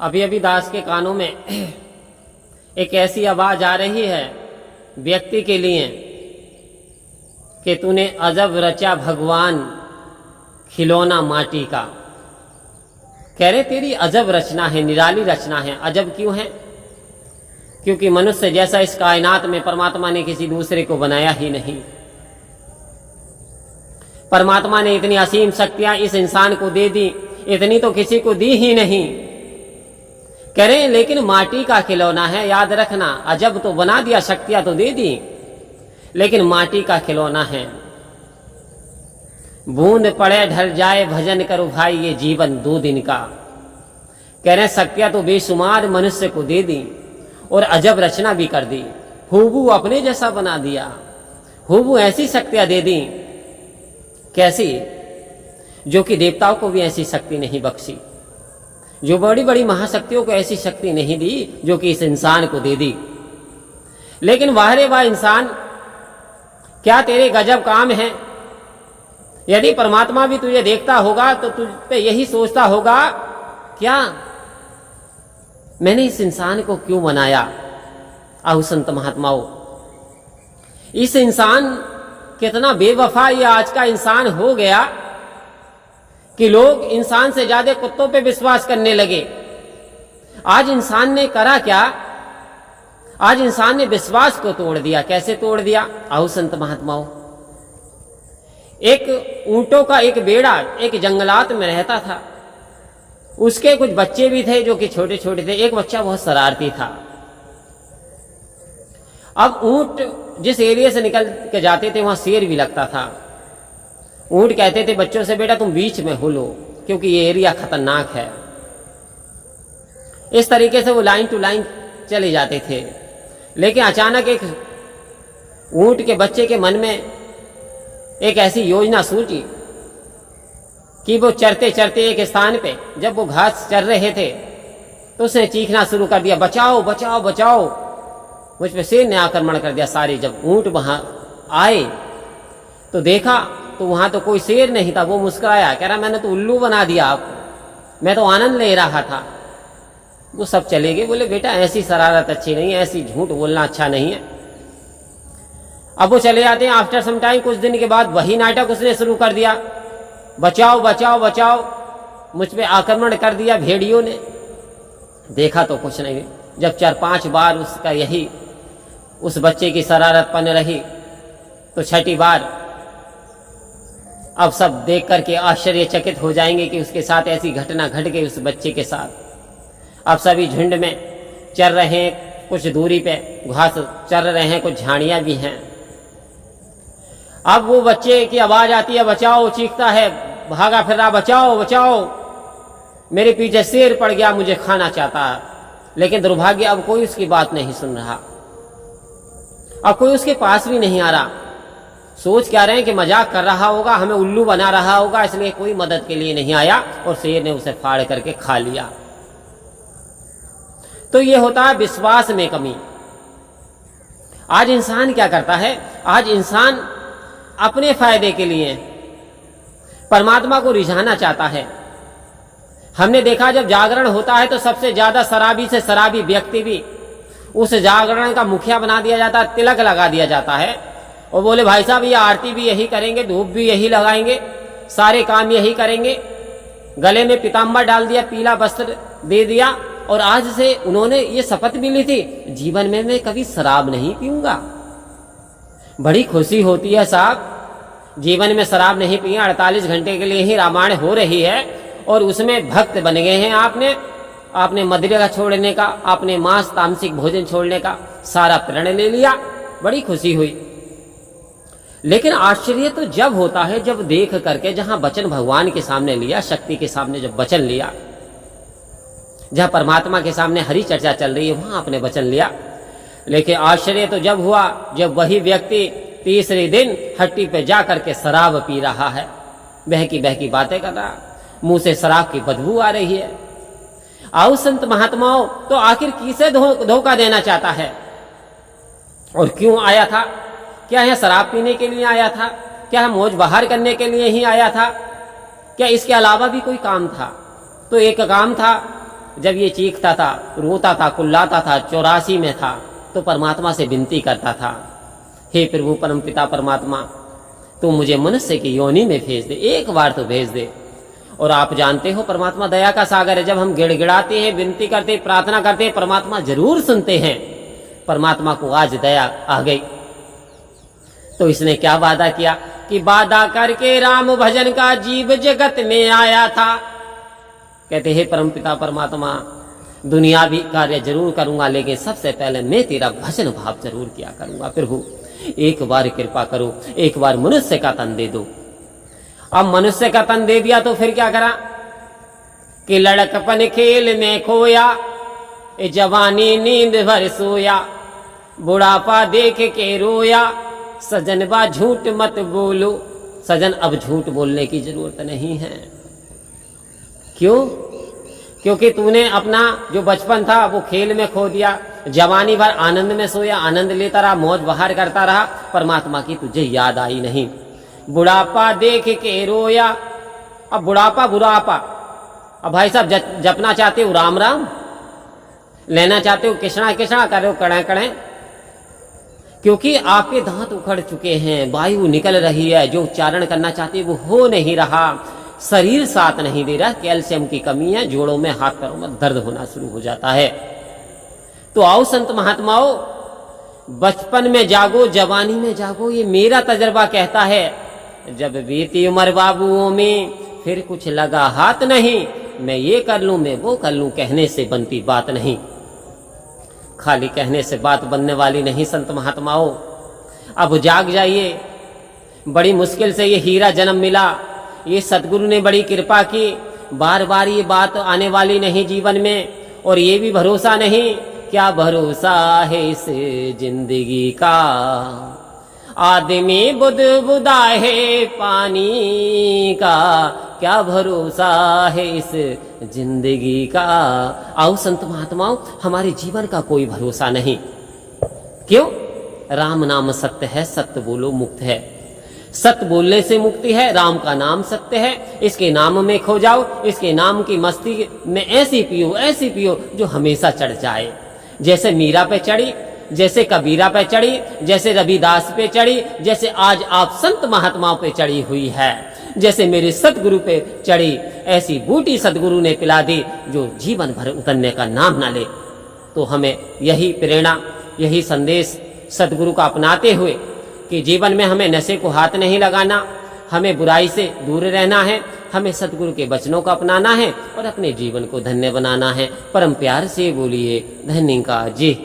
अभी अभी दास के कानों में एक ऐसी आवाज आ रही है व्यक्ति के लिए कि तूने अजब रचा भगवान खिलौना माटी का। कह रहे तेरी अजब रचना है, निराली रचना है। अजब क्यों है? क्योंकि मनुष्य जैसा इस कायनात में परमात्मा ने किसी दूसरे को बनाया ही नहीं। परमात्मा ने इतनी असीम शक्तियां इस इंसान को दे दी, इतनी तो किसी को दी ही नहीं। कह रहे लेकिन माटी का खिलौना है, याद रखना। अजब तो बना दिया, शक्तियां तो दे दी, लेकिन माटी का खिलौना है। बूंद पड़े ढल जाए भजन करो भाई, ये जीवन 2 दिन का। कह रहे शक्तियां तो बेशुमार मनुष्य को दे दी और अजब रचना भी कर दी, हूबू अपने जैसा बना दिया। हूबू ऐसी शक्तियां दे दी, कैसी? जो कि देवताओं को भी ऐसी शक्ति नहीं बख्शी, जो बड़ी बड़ी महाशक्तियों को ऐसी शक्ति नहीं दी जो कि इस इंसान को दे दी। लेकिन वाह रे वाह इंसान, क्या तेरे गजब काम है। यदि परमात्मा भी तुझे देखता होगा तो तुझ पे यही सोचता होगा, क्या मैंने इस इंसान को क्यों बनाया। आहु संत महात्माओं, इस इंसान कितना बेवफा ये आज का इंसान हो गया कि लोग इंसान से ज्यादा कुत्तों पे विश्वास करने लगे। आज इंसान ने करा क्या? आज इंसान ने विश्वास को तोड़ दिया। कैसे तोड़ दिया? आओ संत महात्माओं, एक ऊंटों का एक बेड़ा एक जंगलात में रहता था। उसके कुछ बच्चे भी थे जो कि छोटे छोटे थे। एक बच्चा बहुत शरारती था। अब ऊंट जिस एरिया से निकल के जाते थे वहां शेर भी लगता था। ऊंट कहते थे बच्चों से, बेटा तुम बीच में हो लो क्योंकि ये एरिया खतरनाक है। इस तरीके से वो लाइन टू लाइन चले जाते थे। लेकिन अचानक एक ऊंट के बच्चे के मन में एक ऐसी योजना सूझी कि वो चरते चरते एक स्थान पे जब वो घास चर रहे थे तो उसने चीखना शुरू कर दिया, बचाओ बचाओ बचाओ। मुझ पे शेर ने आक्रमण कर दिया। सारे जब ऊंट वहां आए तो देखा तो वहां तो कोई शेर नहीं था। वो मुस्कुराया, कह रहा मैंने तो उल्लू बना दिया आपको, मैं तो आनंद ले रहा था। वो सब चले गए। बोले बेटा ऐसी शरारत अच्छी नहीं है, ऐसी झूठ बोलना अच्छा नहीं है। अब वो चले जाते हैं। आफ्टर सम टाइम, कुछ दिन के बाद वही नाटक उसने शुरू कर दिया, बचाओ बचाओ बचाओ। मुझ पे आक्रमण कर दिया भेड़ियों ने। देखा तो कुछ नहीं। जब 4-5 बार उसका यही उस बच्चे की शरारतपन रही तो 6ठी बार अब सब देख करके आश्चर्यचकित हो जाएंगे कि उसके साथ ऐसी घटना घट गई उस बच्चे के साथ। अब सभी झुंड में चल रहे हैं, कुछ दूरी पे घास चल रहे हैं, कुछ झाड़ियां भी हैं। अब वो बच्चे की आवाज आती है, बचाओ, चीखता है, भागा फिर रहा, बचाओ बचाओ, मेरे पीछे शेर पड़ गया, मुझे खाना चाहता है। लेकिन दुर्भाग्य अब कोई उसकी बात नहीं सुन रहा। अब कोई उसके पास भी नहीं आ रहा। सोच क्या रहे हैं कि मजाक कर रहा होगा, हमें उल्लू बना रहा होगा, इसलिए कोई मदद के लिए नहीं आया और शेर ने उसे फाड़ करके खा लिया। तो ये होता है विश्वास में कमी। आज इंसान क्या करता है? आज इंसान अपने फायदे के लिए परमात्मा को रिझाना चाहता है। हमने देखा जब जागरण होता है तो सबसे ज्यादा शराबी से शराबी व्यक्ति भी उस जागरण का मुखिया बना दिया जाता है, तिलक लगा दिया जाता है और बोले भाई साहब ये आरती भी यही करेंगे, धूप भी यही लगाएंगे, सारे काम यही करेंगे। गले में पीताम्बर डाल दिया, पीला वस्त्र दे दिया और आज से उन्होंने ये शपथ भी ली थी, जीवन में मैं कभी शराब नहीं पीऊंगा। बड़ी खुशी होती है साहब, जीवन में शराब नहीं पिए। 48 घंटे के लिए ही रामायण हो रही है और उसमें भक्त बन गए हैं। आपने मदिरा का छोड़ने का, आपने मांस तामसिक भोजन छोड़ने का सारा प्रण ले लिया, बड़ी खुशी हुई। लेकिन आश्चर्य तो जब होता है जब देख करके, जहां वचन भगवान के सामने लिया, शक्ति के सामने जब वचन लिया, जहां परमात्मा के सामने हरी चर्चा चल रही है वहां आपने वचन लिया। लेकिन आश्चर्य तो जब हुआ जब वही व्यक्ति तीसरे दिन हट्टी पे जा करके शराब पी रहा है, बहकी बहकी बातें कर रहा, मुंह से शराब की बदबू आ रही है। आओ संत महात्माओं, तो आखिर किसे धोखा देना चाहता है और क्यों आया था? क्या यह शराब पीने के लिए आया था? क्या मौज बहार करने के लिए ही आया था? क्या इसके अलावा भी कोई काम था? तो एक काम था जब ये चीखता था, रोता था, कुल्लाता था, 84 में था, तो परमात्मा से विनती करता था, हे प्रभु परमपिता परमात्मा, तू मुझे मनुष्य की योनि में भेज दे, एक बार तो भेज दे। और आप जानते हो परमात्मा दया का सागर है। जब हम गिड़गिड़ाते हैं, विनती करते हैं, प्रार्थना करते हैं, परमात्मा जरूर सुनते हैं। परमात्मा को आज दया आ गई, तो इसने क्या वादा किया कि वादा करके राम भजन का जीव जगत में आया था। कहते हैं परमपिता परमात्मा, दुनिया भी कार्य जरूर करूंगा, लेकिन सबसे पहले मैं तेरा भजन भाव जरूर किया करूंगा। प्रभु एक बार कृपा करो, एक बार मनुष्य का तन दे दो। अब मनुष्य का तन दे दिया तो फिर क्या करा कि लड़कपन खेल में खोया, जवानी नींद भर सोया, बुढ़ापा देख के रोया, सजन बा झूठ मत बोलो। सजन अब झूठ बोलने की जरूरत नहीं है। क्यों? क्योंकि तूने अपना जो बचपन था वो खेल में खो दिया, जवानी भर आनंद में सोया, आनंद लेता रहा, मौज बहार करता रहा, परमात्मा की तुझे याद आई नहीं। बुढ़ापा देख के रोया। अब बुढ़ापा बुढ़ापा, अब भाई साहब जपना चाहते हो राम राम, लेना चाहते हो कृष्णा कृष्णा, कर रहे हो कड़े कड़े, क्योंकि आपके दांत उखड़ चुके हैं, वायु निकल रही है, जो उच्चारण करना चाहते वो हो नहीं रहा, शरीर साथ नहीं दे रहा, कैल्शियम की कमी है, जोड़ों में हाथ पैरों में दर्द होना शुरू हो जाता है। तो आओ संत महात्माओं, बचपन में जागो, जवानी में जागो, ये मेरा तजर्बा कहता है। जब बीती उम्र बाबुओं में फिर कुछ लगा हाथ नहीं, मैं ये कर लूं, मैं वो कर लूं, कहने से बनती बात नहीं। खाली कहने से बात बनने वाली नहीं संत महात्माओं। अब जाग जाइए, बड़ी मुश्किल से ये हीरा जन्म मिला, ये सदगुरु ने बड़ी कृपा की, बार बार ये बात आने वाली नहीं जीवन में। और ये भी भरोसा नहीं, क्या भरोसा है इस जिंदगी का, आदमी बुदबुदा है पानी का, क्या भरोसा है इस जिंदगी का। आओ संत महात्माओं, हमारे जीवन का कोई भरोसा नहीं। क्यों? राम नाम सत्य है, सत्य बोलो मुक्त है। सत्य बोलने से मुक्ति है, राम का नाम सत्य है, इसके नाम में खो जाओ, इसके नाम की मस्ती में ऐसी पियो जो हमेशा चढ़ जाए। जैसे मीरा पे चढ़ी, जैसे कबीरा पे चढ़ी, जैसे रविदास पे चढ़ी, जैसे आज आप संत महात्माओं पे चढ़ी हुई है, जैसे मेरे सतगुरु पे चढ़ी, ऐसी बूटी सतगुरु ने पिला दी जो जीवन भर उतरने का नाम ना ले। तो हमें यही प्रेरणा, यही संदेश सतगुरु का अपनाते हुए कि जीवन में हमें नशे को हाथ नहीं लगाना, हमें बुराई से दूर रहना है, हमें सतगुरु के वचनों को अपनाना है और अपने जीवन को धन्य बनाना है। परम प्यार से बोलिए धन्य का जी।